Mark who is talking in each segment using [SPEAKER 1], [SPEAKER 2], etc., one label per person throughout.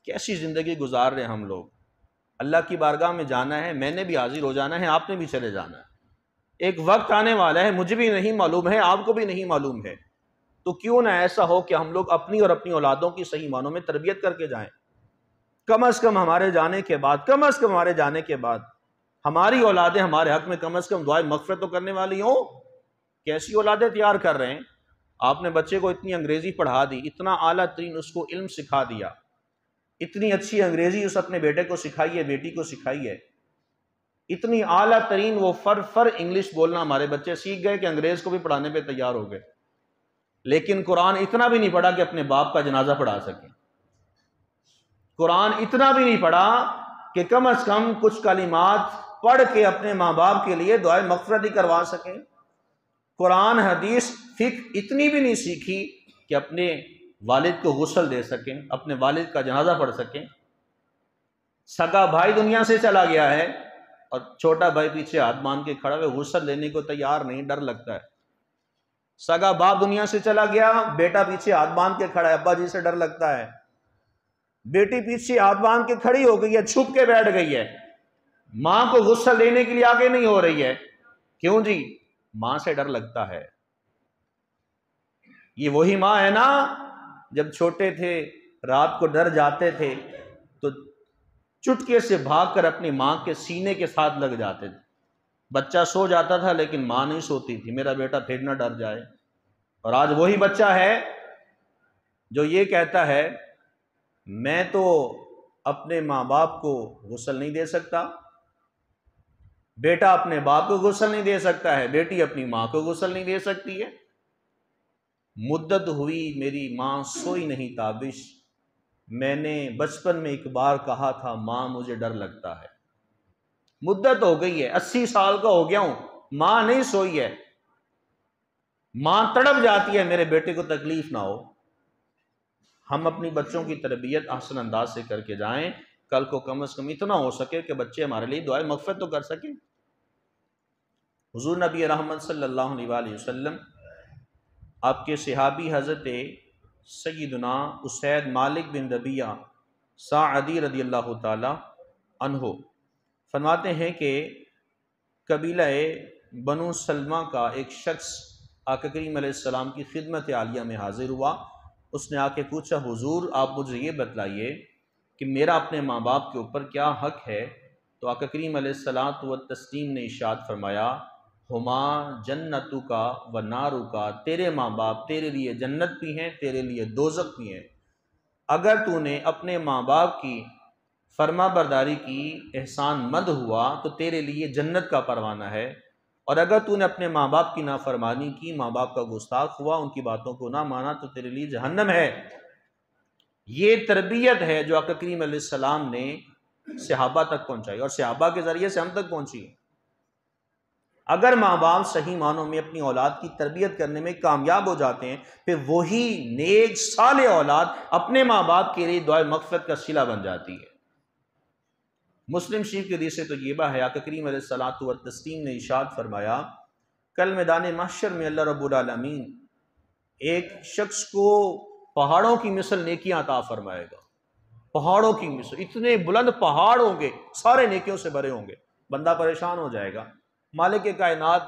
[SPEAKER 1] کیسی زندگی گزار رہے ہیں ہم لوگ. اللہ کی بارگاہ میں جانا ہے، میں نے بھی حاضر ہو جانا ہے، آپ نے بھی چلے جانا ہے. ایک وقت آنے والا ہے، مجھے بھی نہیں معلوم ہے، آپ کو بھی نہیں معلوم ہے، تو کیوں نہ ایسا ہو کہ ہم لوگ اپنی اور اپنی اولادوں کی صحیح معنوں میں تربیت کر کے جائیں. کم از کم ہمارے جانے کے بعد ہماری اولادیں ہمارے حق میں کم از کم دعائیں مغفرت تو کرنے والی ہوں. کیسی اولادیں تیار کر رہے ہیں آپ نے؟ بچے کو اتنی انگریزی پڑھا دی، اتنا اعلیٰ ترین اس کو علم سکھا دیا، اتنی اچھی انگریزی اس اپنے بیٹے کو سکھائی ہے، بیٹی کو سکھائی ہے، اتنی اعلیٰ ترین وہ فر انگلش بولنا ہمارے بچے سیکھ گئے کہ انگریز کو بھی پڑھانے پہ تیار ہو گئے. لیکن قرآن اتنا بھی نہیں پڑھا کہ اپنے باپ کا جنازہ پڑھا سکیں. قرآن اتنا بھی نہیں پڑھا کہ کم از کم کچھ کلمات پڑھ کے اپنے ماں باپ کے لیے دعائیں مغفرت ہی کروا سکیں. قرآن حدیث فقہ اتنی بھی نہیں سیکھی کہ اپنے والد کو غسل دے سکیں، اپنے والد کا جنازہ پڑھ سکیں. سگا بھائی دنیا سے چلا گیا ہے اور چھوٹا بھائی پیچھے ہاتھ باندھ کے کھڑا ہوئے، غسل لینے کو تیار نہیں، ڈر لگتا ہے. سگا باپ دنیا سے چلا گیا، بیٹا پیچھے ہاتھ باندھ کے کھڑا ہے، ابا جی سے ڈر لگتا ہے. بیٹی پیچھے ہاتھ باندھ کے کھڑی ہو گئی ہے، چھپ کے بیٹھ گئی ہے، ماں کو غسل دینے کے لیے آگے نہیں ہو رہی ہے. کیوں جی؟ ماں سے ڈر لگتا ہے. یہ وہی ماں ہے نا جب چھوٹے تھے رات کو ڈر جاتے تھے تو چٹکے سے بھاگ کر اپنی ماں کے سینے کے ساتھ لگ جاتے تھے. بچہ سو جاتا تھا لیکن ماں نہیں سوتی تھی، میرا بیٹا پھر نہ ڈر جائے. اور آج وہی بچہ ہے جو یہ کہتا ہے میں تو اپنے ماں باپ کو غسل نہیں دے سکتا. بیٹا اپنے باپ کو غسل نہیں دے سکتا ہے، بیٹی اپنی ماں کو غسل نہیں دے سکتی ہے. مدت ہوئی میری ماں سوئی نہیں تابش، میں نے بچپن میں ایک بار کہا تھا ماں مجھے ڈر لگتا ہے. مدت ہو گئی ہے، 80 سال کا ہو گیا ہوں، ماں نہیں سوئی ہے. ماں تڑپ جاتی ہے میرے بیٹے کو تکلیف نہ ہو. ہم اپنی بچوں کی تربیت احسن انداز سے کر کے جائیں، کل کو کم از کم اتنا ہو سکے کہ بچے ہمارے لیے دعائیں مغفرت تو کر سکیں. حضور نبی رحمت صلی اللہ علیہ وآلہ وسلم آپ کے صحابی حضرت سیدنا اسید مالک بن ربیعہ ساعدی رضی اللہ تعالی عنہ فرماتے ہیں کہ قبیلہ بنو سلمہ کا ایک شخص آقا کریم علیہ السلام کی خدمت عالیہ میں حاضر ہوا. اس نے آ کے پوچھا حضور آپ مجھے یہ بتلائیے کہ میرا اپنے ماں باپ کے اوپر کیا حق ہے؟ تو آقا کریم علیہ الصلوۃ والتسلیم نے ارشاد فرمایا ہما جنتک و نارک، تیرے ماں باپ تیرے لیے جنت بھی ہیں، تیرے لیے دوزخ بھی ہیں. اگر تو نے اپنے ماں باپ کی فرما برداری کی، احسان مند ہوا تو تیرے لیے جنت کا پروانہ ہے، اور اگر تو نے اپنے ماں باپ کی نافرمانی کی، ماں باپ کا گستاخ ہوا، ان کی باتوں کو نہ مانا تو تیرے لیے جہنم ہے. یہ تربیت ہے جو آقا کریم علیہ السلام نے صحابہ تک پہنچائی اور صحابہ کے ذریعے سے ہم تک پہنچی. اگر ماں باپ صحیح معنوں میں اپنی اولاد کی تربیت کرنے میں کامیاب ہو جاتے ہیں، پھر وہی نیک صالح اولاد اپنے ماں باپ کے لیے دعائے مغفرت کا صلہ بن جاتی ہے. مسلم شریف کے حدیث طیبہ ہے، آقا کریم علیہ الصلوۃ والتسلیم نے ارشاد فرمایا کل میدان محشر میں اللہ رب العالمین ایک شخص کو پہاڑوں کی مثل نیکیاں عطا فرمائے گا. پہاڑوں کی مثل، اتنے بلند پہاڑ ہوں گے، سارے نیکیوں سے بھرے ہوں گے. بندہ پریشان ہو جائے گا، مالک کائنات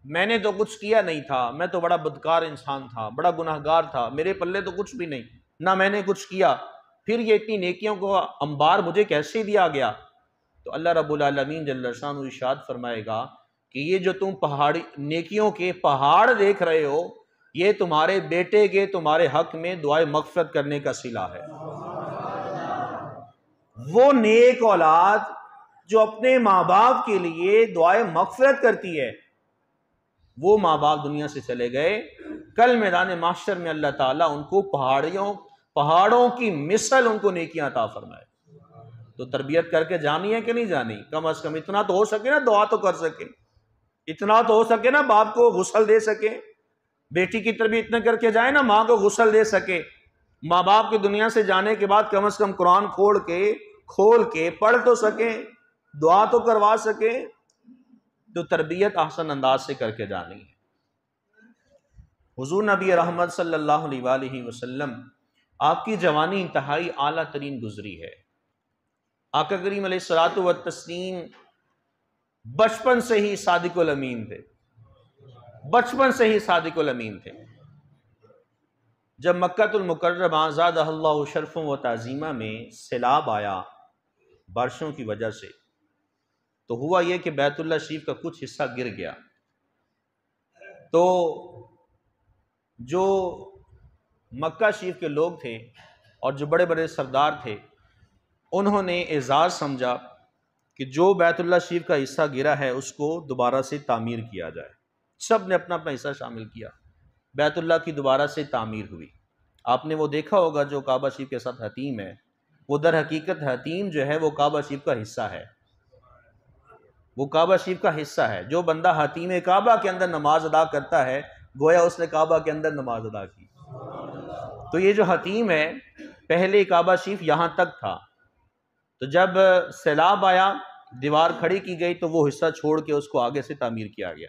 [SPEAKER 1] میں نے تو کچھ کیا نہیں تھا، میں تو بڑا بدکار انسان تھا، بڑا گناہگار تھا، میرے پلے تو کچھ بھی نہیں، نہ میں نے کچھ کیا، پھر یہ اتنی نیکیوں کو انبار مجھے کیسے دیا گیا؟ تو اللہ رب العالمین جل شانہ ارشاد فرمائے گا کہ یہ جو تم پہاڑی نیکیوں کے پہاڑ دیکھ رہے ہو، یہ تمہارے بیٹے کے تمہارے حق میں دعائے مغفرت کرنے کا صلہ ہے. وہ نیک اولاد جو اپنے ماں باپ کے لیے دعائے مغفرت کرتی ہے، وہ ماں باپ دنیا سے چلے گئے، کل میدان محشر میں اللہ تعالیٰ ان کو پہاڑوں کی مثل ان کو نیکیاں عطا فرمائے. تو تربیت کر کے جانی ہے کہ نہیں جانی؟ کم از کم اتنا تو ہو سکے نا، دعا تو کر سکے، اتنا تو ہو سکے نا، باپ کو غسل دے سکے. بیٹی کی تربیت اتنا کر کے جائے نا، ماں کو غسل دے سکے. ماں باپ کی دنیا سے جانے کے بعد کم از کم قرآن کھول کے پڑھ تو سکیں، دعا تو کروا سکیں. تو تربیت احسن انداز سے کر کے جانی ہے. حضور نبی رحمت صلی اللہ علیہ وآلہ وسلم آپ کی جوانی انتہائی اعلیٰ ترین گزری ہے۔ آقا کریم علیہ الصلوۃ والتسلیم بچپن سے ہی صادق الامین تھے، بچپن سے ہی صادق الامین تھے۔ جب مکۃ المکرمہ زادہ اللہ شرف و تعظیمہ میں سیلاب آیا بارشوں کی وجہ سے، تو ہوا یہ کہ بیت اللہ شریف کا کچھ حصہ گر گیا۔ تو جو مکہ شریف کے لوگ تھے اور جو بڑے بڑے سردار تھے، انہوں نے اعزاز سمجھا کہ جو بیت اللہ شریف کا حصہ گرا ہے اس کو دوبارہ سے تعمیر کیا جائے۔ سب نے اپنا اپنا حصہ شامل کیا، بیت اللہ کی دوبارہ سے تعمیر ہوئی۔ آپ نے وہ دیکھا ہوگا جو کعبہ شریف کے ساتھ حتیم ہے، وہ در حقیقت حتیم جو ہے وہ کعبہ شریف کا حصہ ہے، وہ کعبہ شریف کا حصہ ہے۔ جو بندہ حتیم کعبہ کے اندر نماز ادا کرتا ہے گویا اس نے کعبہ کے اندر نماز ادا کی۔ تو یہ جو حتیم ہے، پہلے کعبہ شریف یہاں تک تھا، تو جب سیلاب آیا دیوار کھڑی کی گئی تو وہ حصہ چھوڑ کے اس کو آگے سے تعمیر کیا گیا۔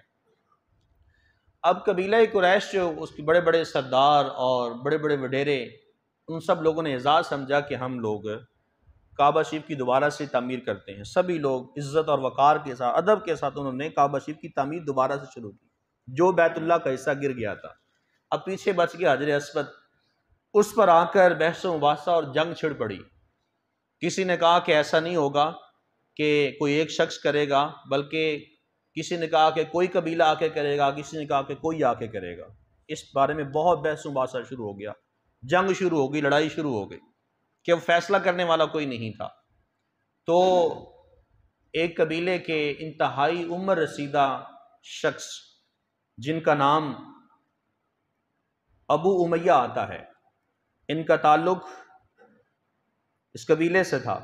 [SPEAKER 1] اب قبیلہ قریش جو اس کے بڑے بڑے سردار اور بڑے بڑے وڈیرے، ان سب لوگوں نے اعزاز سمجھا کہ ہم لوگ کعبہ شریف کی دوبارہ سے تعمیر کرتے ہیں۔ سبھی لوگ عزت اور وقار کے ساتھ، ادب کے ساتھ انہوں نے کعبہ شریف کی تعمیر دوبارہ سے شروع کی، جو بیت اللہ کا حصہ گر گیا تھا۔ اب پیچھے بچ گیا حجر اسود، اس پر آ کر بحث و مباحثہ اور جنگ چھڑ پڑی۔ کسی نے کہا کہ ایسا نہیں ہوگا کہ کوئی ایک شخص کرے گا، بلکہ کسی نے کہا کہ کوئی قبیلہ آ کے کرے گا، کسی نے کہا کہ کوئی آ کے کرے گا۔ اس بارے میں بہت بحث و مباحثہ شروع ہو گیا، جنگ شروع ہو گئی، لڑائی شروع ہو گئی کہ اب فیصلہ کرنے والا کوئی نہیں تھا۔ تو ایک قبیلے کے انتہائی عمر رسیدہ شخص جن کا نام ابو امیہ آتا ہے، ان کا تعلق اس قبیلے سے تھا،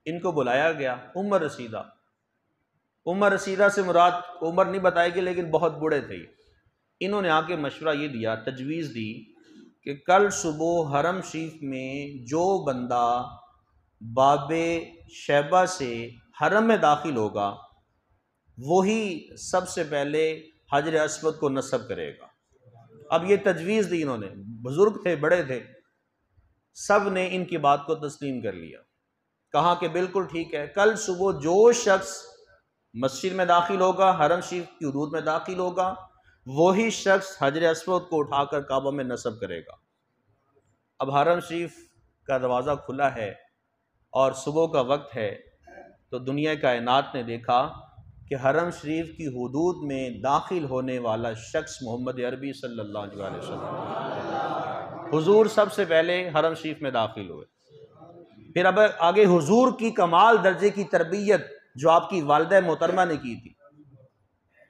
[SPEAKER 1] ان کو بلایا گیا۔ عمر رسیدہ، عمر رسیدہ سے مراد عمر نہیں بتائے گی لیکن بہت بوڑھے تھے۔ انہوں نے آ کے مشورہ یہ دیا، تجویز دی کہ کل صبح حرم شریف میں جو بندہ باب شیبہ سے حرم میں داخل ہوگا وہی سب سے پہلے حجر اسود کو نصب کرے گا۔ اب یہ تجویز دی انہوں نے، بزرگ تھے، بڑے تھے، سب نے ان کی بات کو تسلیم کر لیا، کہا کہ بالکل ٹھیک ہے، کل صبح جو شخص مسجد میں داخل ہوگا، حرم شریف کی حدود میں داخل ہوگا، وہی شخص حجر اسود کو اٹھا کر کعبہ میں نصب کرے گا۔ اب حرم شریف کا دروازہ کھلا ہے اور صبح کا وقت ہے، تو دنیا کائنات نے دیکھا کہ حرم شریف کی حدود میں داخل ہونے والا شخص محمد عربی صلی اللہ علیہ وسلم، حضور سب سے پہلے حرم شریف میں داخل ہوئے۔ پھر اب آگے حضور کی کمال درجے کی تربیت جو آپ کی والدہ محترمہ نے کی تھی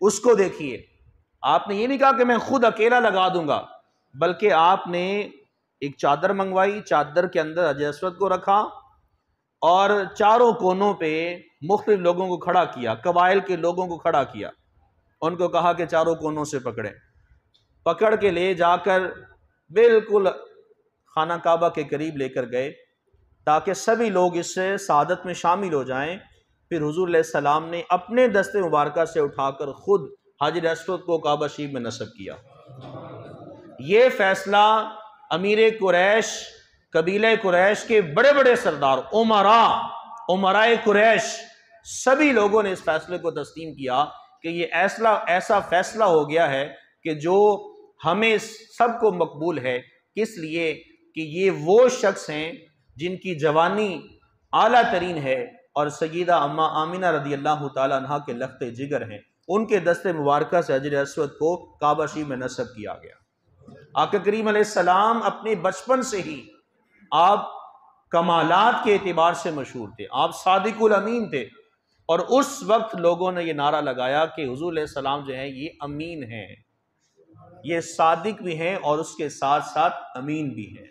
[SPEAKER 1] اس کو دیکھیے۔ آپ نے یہ نہیں کہا کہ میں خود اکیلا لگا دوں گا، بلکہ آپ نے ایک چادر منگوائی، چادر کے اندر حجر اسود کو رکھا اور چاروں کونوں پہ مختلف لوگوں کو کھڑا کیا، قبائل کے لوگوں کو کھڑا کیا، ان کو کہا کہ چاروں کونوں سے پکڑیں، پکڑ کے لے جا کر بالکل خانہ کعبہ کے قریب لے کر گئے تاکہ سبھی لوگ اس سے سعادت میں شامل ہو جائیں۔ پھر حضور علیہ السلام نے اپنے دست مبارکہ سے اٹھا کر خود حجر اسود کو کعبہ شریف میں نصب کیا۔ یہ فیصلہ امیر قریش، قبیلہ قریش کے بڑے بڑے سردار، عمراء قریش، سبھی لوگوں نے اس فیصلے کو تسلیم کیا کہ یہ ایسا فیصلہ ہو گیا ہے کہ جو ہمیں سب کو مقبول ہے، کس لیے کہ یہ وہ شخص ہیں جن کی جوانی اعلیٰ ترین ہے اور سیدہ اماں آمینہ رضی اللہ تعالیٰ عنہ کے لخت جگر ہیں، ان کے دست مبارکہ سے حجر اسود کو کعبہ شریف میں نصب کیا گیا۔ آقا کریم علیہ السلام اپنے بچپن سے ہی آپ کمالات کے اعتبار سے مشہور تھے، آپ صادق الامین تھے، اور اس وقت لوگوں نے یہ نعرہ لگایا کہ حضور علیہ السلام جو ہیں یہ امین ہیں، یہ صادق بھی ہیں اور اس کے ساتھ ساتھ امین بھی ہیں۔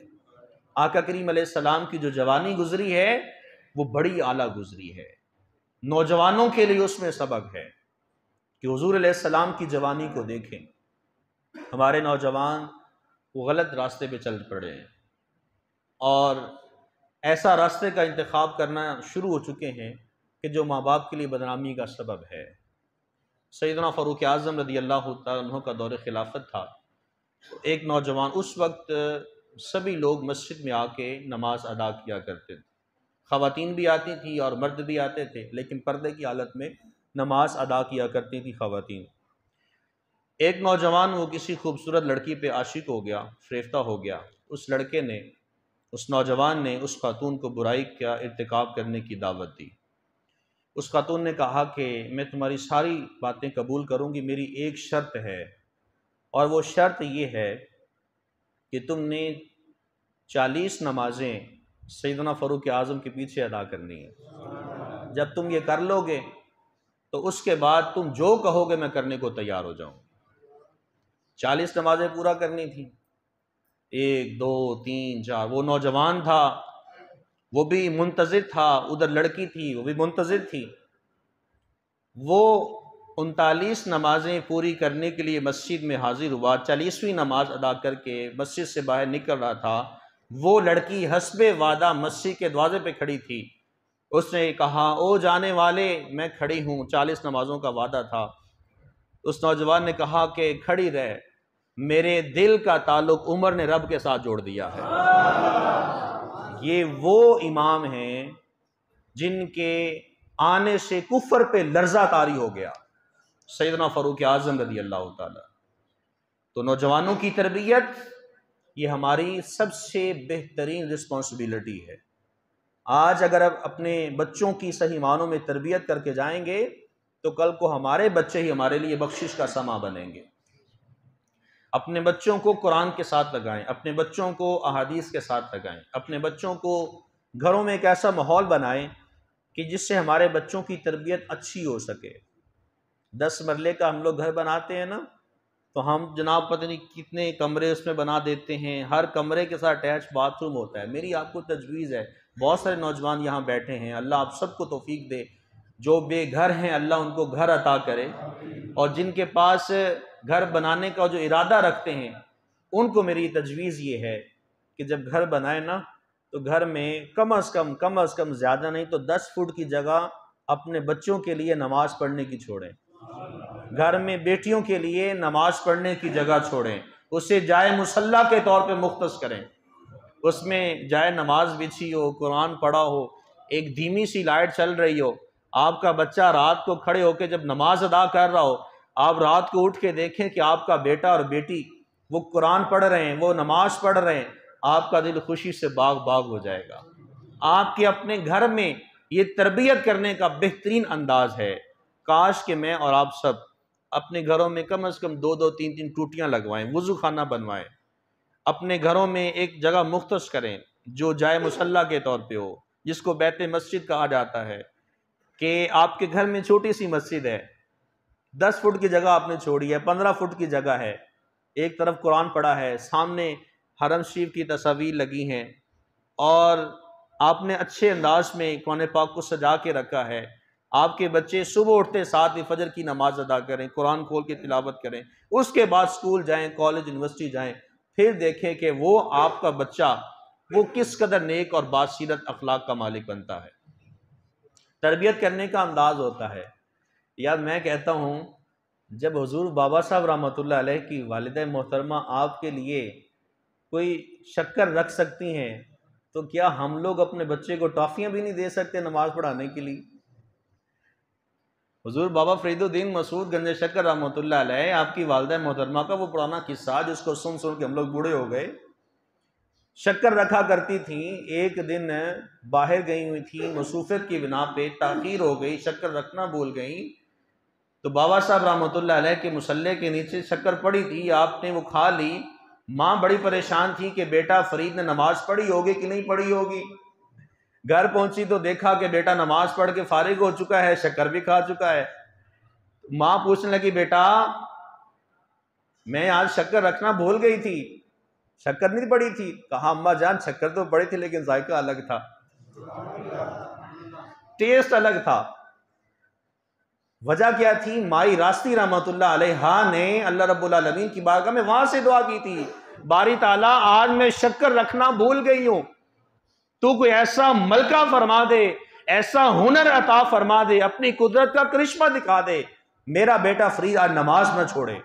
[SPEAKER 1] آقا کریم علیہ السلام کی جو جوانی گزری ہے وہ بڑی اعلیٰ گزری ہے، نوجوانوں کے لیے اس میں سبق ہے کہ حضور علیہ السلام کی جوانی کو دیکھیں۔ ہمارے نوجوان وہ غلط راستے پہ چل پڑے ہیں اور ایسا راستے کا انتخاب کرنا شروع ہو چکے ہیں کہ جو ماں باپ کے لیے بدنامی کا سبب ہے۔ سیدنا فاروق اعظم رضی اللہ تعالیٰ عنہ کا دور خلافت تھا، ایک نوجوان، اس وقت سبھی لوگ مسجد میں آ کے نماز ادا کیا کرتے تھے، خواتین بھی آتی تھیں اور مرد بھی آتے تھے، لیکن پردے کی حالت میں نماز ادا کیا کرتی تھی خواتین۔ ایک نوجوان وہ کسی خوبصورت لڑکی پہ عاشق ہو گیا، فریفتہ ہو گیا۔ اس لڑکے نے، اس نوجوان نے اس خاتون کو برائی کا ارتکاب کرنے کی دعوت دی۔ اس خاتون نے کہا کہ میں تمہاری ساری باتیں قبول کروں گی، میری ایک شرط ہے، اور وہ شرط یہ ہے کہ تم نے 40 نمازیں سیدنا فاروق اعظم کے پیچھے ادا کرنی ہے۔ جب تم یہ کر لو گے تو اس کے بعد تم جو کہو گے میں کرنے کو تیار ہو جاؤں۔ 40 نمازیں پورا کرنی تھیں، 1 2 3 4۔ وہ نوجوان تھا، وہ بھی منتظر تھا، ادھر لڑکی تھی، وہ بھی منتظر تھی۔ وہ 39 نمازیں پوری کرنے کے لیے مسجد میں حاضر ہوا، 40ویں نماز ادا کر کے مسجد سے باہر نکل رہا تھا۔ وہ لڑکی حسب وعدہ مسجد کے دروازے پہ کھڑی تھی۔ اس نے کہا او جانے والے میں کھڑی ہوں، 40 نمازوں کا وعدہ تھا۔ اس نوجوان نے کہا کہ کھڑی رہ، میرے دل کا تعلق عمر نے رب کے ساتھ جوڑ دیا ہے۔ یہ وہ امام ہیں جن کے آنے سے کفر پہ لرزہ طاری ہو گیا، سیدنا فاروق اعظم رضی اللہ تعالی۔ تو نوجوانوں کی تربیت یہ ہماری سب سے بہترین رسپانسبلٹی ہے۔ آج اگر آپ اپنے بچوں کی صحیح معنوں میں تربیت کر کے جائیں گے تو کل کو ہمارے بچے ہی ہمارے لیے بخشش کا سامان بنیں گے۔ اپنے بچوں کو قرآن کے ساتھ لگائیں، اپنے بچوں کو احادیث کے ساتھ لگائیں، اپنے بچوں کو گھروں میں ایک ایسا ماحول بنائیں کہ جس سے ہمارے بچوں کی تربیت اچھی ہو سکے۔ 10 مرلے کا ہم لوگ گھر بناتے ہیں نا، تو ہم جناب پتہ نہیں کتنے کمرے اس میں بنا دیتے ہیں، ہر کمرے کے ساتھ اٹیچ باتھ روم ہوتا ہے۔ میری آپ کو تجویز ہے، بہت سارے نوجوان یہاں بیٹھے ہیں، اللہ آپ سب کو توفیق دے، جو بے گھر ہیں اللہ ان کو گھر عطا کرے، اور جن کے پاس گھر بنانے کا جو ارادہ رکھتے ہیں ان کو میری تجویز یہ ہے کہ جب گھر بنائے نا تو گھر میں کم از کم زیادہ نہیں تو 10 فٹ کی جگہ اپنے بچوں کے لیے نماز پڑھنے کی چھوڑیں، گھر میں بیٹیوں کے لیے نماز پڑھنے کی جگہ چھوڑیں، اسے جائے مصلی کے طور پہ مختص کریں، اس میں جائے نماز بچھی ہو، قرآن پڑھا ہو، ایک دھیمی سی لائٹ چل رہی ہو، آپ کا بچہ رات کو کھڑے ہو کے جب نماز ادا کر رہا ہو، آپ رات کو اٹھ کے دیکھیں کہ آپ کا بیٹا اور بیٹی وہ قرآن پڑھ رہے ہیں، وہ نماز پڑھ رہے ہیں، آپ کا دل خوشی سے باغ باغ ہو جائے گا۔ آپ کے اپنے گھر میں یہ تربیت کرنے کا بہترین انداز ہے۔ کاش کہ میں اور آپ سب اپنے گھروں میں کم از کم 2 3 ٹوٹیاں لگوائیں، وضو خانہ بنوائیں، اپنے گھروں میں ایک جگہ مختص کریں جو جائے مصلی کے طور پہ ہو، جس کو بیت مسجد کہا جاتا ہے، کہ آپ کے گھر میں چھوٹی سی مسجد ہے، 10 فٹ کی جگہ آپ نے چھوڑی ہے، 15 فٹ کی جگہ ہے، ایک طرف قرآن پڑھا ہے، سامنے حرم شریف کی تصاویر لگی ہیں، اور آپ نے اچھے انداز میں قرآن پاک کو سجا کے رکھا ہے۔ آپ کے بچے صبح اٹھتے ساتھ ہی فجر کی نماز ادا کریں، قرآن کھول کے تلاوت کریں، اس کے بعد اسکول جائیں، کالج یونیورسٹی جائیں، پھر دیکھیں کہ وہ آپ کا بچہ وہ کس قدر نیک اور باسیرت اخلاق کا مالک بنتا ہے۔ تربیت کرنے کا انداز ہوتا ہے۔ یار میں کہتا ہوں جب حضور بابا صاحب رحمۃ اللہ علیہ کی والدہ محترمہ آپ کے لیے کوئی شکر رکھ سکتی ہیں تو کیا ہم لوگ اپنے بچے کو ٹافیاں بھی نہیں دے سکتے نماز پڑھانے کے لیے؟ حضور بابا فرید الدین مسعود گنج شکر رحمۃ اللہ علیہ، آپ کی والدہ محترمہ کا وہ پرانا قصہ جس کو سن کے ہم لوگ بوڑھے ہو گئے، شکر رکھا کرتی تھیں، ایک دن باہر گئی ہوئی تھی، مصروفیت کی بنا پہ تاخیر ہو گئی، شکر رکھنا بھول گئی، تو بابا صاحب رحمۃ اللہ علیہ کے مصلے کے نیچے شکر پڑی تھی، آپ نے وہ کھا لی۔ ماں بڑی پریشان تھی کہ بیٹا فرید نے نماز پڑھی ہوگی کہ نہیں پڑھی ہوگی۔ گھر پہنچی تو دیکھا کہ بیٹا نماز پڑھ کے فارغ ہو چکا ہے، شکر بھی کھا چکا ہے۔ ماں پوچھنے لگی بیٹا میں آج شکر رکھنا بھول گئی تھی، شکر نہیں پڑی تھی؟ کہا اماں جان شکر تو پڑی تھی لیکن ذائقہ الگ تھا، ٹیسٹ الگ تھا۔ وجہ کیا تھی؟ مائی راستی رحمت اللہ علیہ نے اللہ رب العالمین کی بارگاہ میں وہاں سے دعا کی تھی، باری تعالیٰ آج میں شکر رکھنا بھول گئی ہوں، تو کوئی ایسا ملکہ فرما دے، ایسا ہنر عطا فرما دے، اپنی قدرت کا کرشمہ دکھا دے، میرا بیٹا فرید آج نماز نہ چھوڑے۔